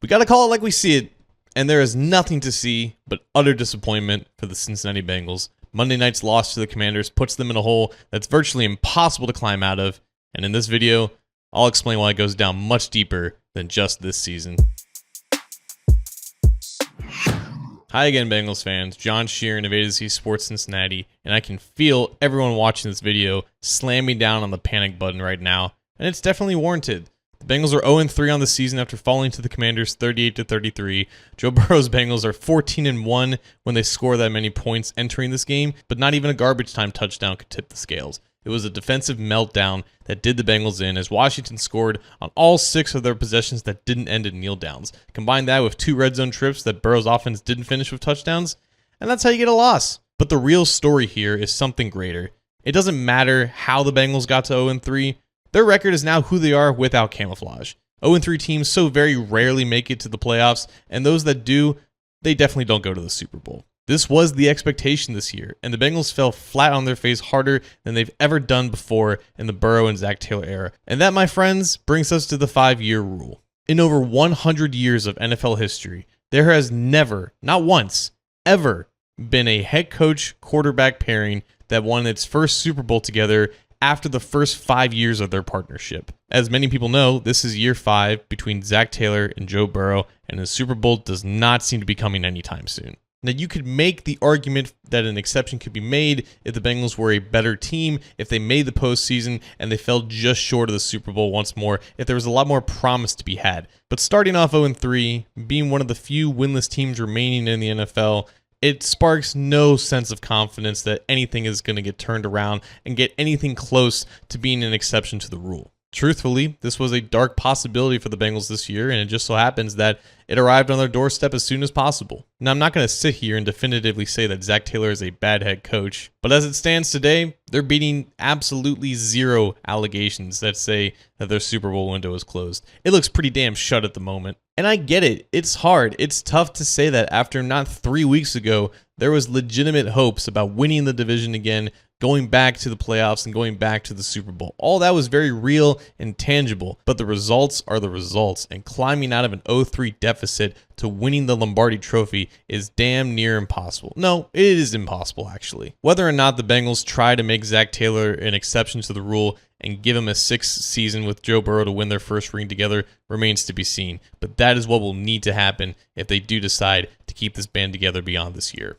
We got to call it like we see it, and there is nothing to see but utter disappointment for the Cincinnati Bengals. Monday night's loss to the Commanders puts them in a hole that's virtually impossible to climb out of, and in this video, I'll explain why it goes down much deeper than just this season. Hi again, Bengals fans. John Sheeran of A to Z Sports Cincinnati, and I can feel everyone watching this video slamming down on the panic button right now, and it's definitely warranted. The Bengals are 0-3 on the season after falling to the Commanders 38-33. Joe Burrow's Bengals are 14-1 when they score that many points entering this game, but not even a garbage time touchdown could tip the scales. It was a defensive meltdown that did the Bengals in as Washington scored on all 6 of their possessions that didn't end in kneel downs. Combine that with 2 red zone trips that Burrow's offense didn't finish with touchdowns, and that's how you get a loss. But the real story here is something greater. It doesn't matter how the Bengals got to 0-3. Their record is now who they are without camouflage. 0-3 teams so very rarely make it to the playoffs, and those that do, they definitely don't go to the Super Bowl. This was the expectation this year, and the Bengals fell flat on their face harder than they've ever done before in the Burrow and Zach Taylor era. And that, my friends, brings us to the 5-year rule. In over 100 years of NFL history, there has never, not once, ever been a head coach quarterback pairing that won its first Super Bowl together after the first 5 years of their partnership. As many people know, this is year 5 between Zach Taylor and Joe Burrow, and the Super Bowl does not seem to be coming anytime soon. Now, you could make the argument that an exception could be made if the Bengals were a better team, if they made the postseason and they fell just short of the Super Bowl once more, if there was a lot more promise to be had. But starting off 0-3, being one of the few winless teams remaining in the NFL, it sparks no sense of confidence that anything is going to get turned around and get anything close to being an exception to the rule. Truthfully, this was a dark possibility for the Bengals this year, and it just so happens that it arrived on their doorstep as soon as possible. Now, I'm not going to sit here and definitively say that Zach Taylor is a bad head coach, but as it stands today, they're beating absolutely 0 allegations that say that their Super Bowl window is closed. It looks pretty damn shut at the moment. And I get it. It's hard. It's tough to say that after not 3 weeks ago, there was legitimate hopes about winning the division again, going back to the playoffs and going back to the Super Bowl. All that was very real and tangible, but the results are the results, and climbing out of an 0-3 deficit to winning the Lombardi Trophy is damn near impossible. No, it is impossible, actually. Whether or not the Bengals try to make Zach Taylor an exception to the rule and give him a 6th season with Joe Burrow to win their first ring together remains to be seen, but that is what will need to happen if they do decide to keep this band together beyond this year.